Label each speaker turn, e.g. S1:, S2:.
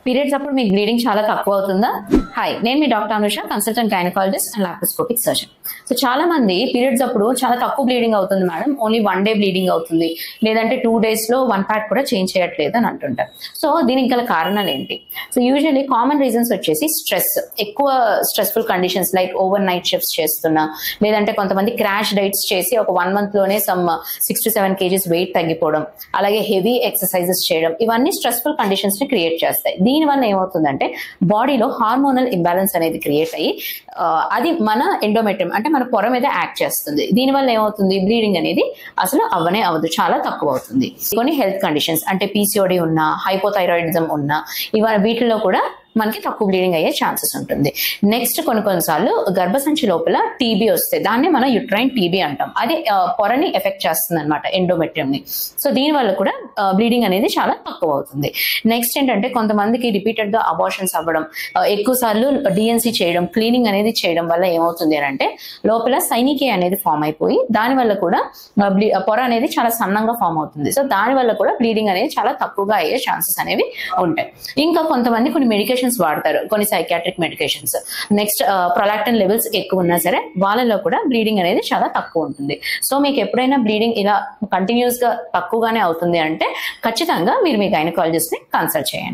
S1: Periods అప్పుడు మీకు bleeding చాలా తక్కువ అవుతుందా? హాయ్, నేను మీ doctor Anusha, consultant gynaecologist and laparoscopic surgeon. So చాలా మంది పీరియడ్స్ అప్పుడు చాలా తక్కువ బ్లీడింగ్ అవుతుంది మేడం, ఓన్లీ 1 day బ్లీడింగ్ అవుతుంది, లేదంటే 2 days లో 1 pad కూడా చేంజ్ చేయట్లేదు అని అంటుంటారు. సో దీనికి గల కారణాలు ఏంటి? సో యూజువల్లీ కామన్ రీజన్స్ వచ్చేసి స్ట్రెస్, ఎక్కువ stressful conditions like over night shifts చేస్తున్నా, లేదంటే కొంతమంది క్రాష్ డైట్స్ చేసి ఒక 1 month లోనే సమ్ 6 to 7 kgs వెయిట్ తగ్గిపోవడం, అలాగే హెవీ ఎక్సర్సైజెస్ చేయడం, ఇవన్నీ స్ట్రెస్ఫుల్ కండిషన్స్ ని క్రియేట్ చేస్తాయి. దీనివల్ల ఏమవుతుందంటే బాడీలో హార్మోనల్ ఇంబ్యాలెన్స్ అనేది క్రియేట్ అయ్యి అది మన ఎండోమెట్రియం అంటే మన పొర మీద యాక్ట్ చేస్తుంది. దీనివల్ల ఏమవుతుంది, బ్లీడింగ్ అనేది అసలు అవ్వనే అవ్వదు, చాలా తక్కువ అవుతుంది. కొన్ని హెల్త్ కండిషన్స్ అంటే పీసీఓడి ఉన్నా, హైపోథైరాయిడిజం ఉన్నా, వీటిలో కూడా మనకి తక్కువ బ్లీడింగ్ అయ్యే ఛాన్సెస్ ఉంటుంది. నెక్స్ట్ కొన్నిసార్లు గర్భసంచి లోపల టీబీ వస్తే దాన్ని మనం యుట్రైన్ టీబీ అంటాం. అది పొరని ఎఫెక్ట్ చేస్తుంది అనమాట, ఎండోమెట్రియం ని. సో దీనివల్ల కూడా బ్లీడింగ్ అనేది చాలా తక్కువ అవుతుంది. నెక్స్ట్ ఏంటంటే కొంతమందికి రిపీటెడ్ గా అబార్షన్స్ అవ్వడం, ఎక్కువ సార్లు డిఎన్సీ చేయడం, క్లీనింగ్ అనేది చేయడం వల్ల ఏమవుతుంది అని అంటే లోపల సైనికే అనేది ఫామ్ అయిపోయి దానివల్ల కూడా పొర అనేది చాలా సన్నంగా ఫామ్ అవుతుంది. సో దానివల్ల కూడా బ్లీడింగ్ అనేది చాలా తక్కువగా అయ్యే ఛాన్సెస్ అనేవి ఉంటాయి. ఇంకా కొంతమంది కొన్ని మెడికేషన్స్ వాడతారు, కొన్ని psychiatric medications. Next prolactin levels ఎక్కువ ఉన్నా సరే వాళ్ళలో కూడా బ్లీడింగ్ అనేది చాలా తక్కువ ఉంటుంది. సో మీకు ఎప్పుడైనా బ్లీడింగ్ ఇలా కంటిన్యూస్ గా తక్కువగానే అవుతుంది అంటే ఖచ్చితంగా మీరు మీ గైనకాలజిస్ట్ ని కన్సల్ట్ చేయండి.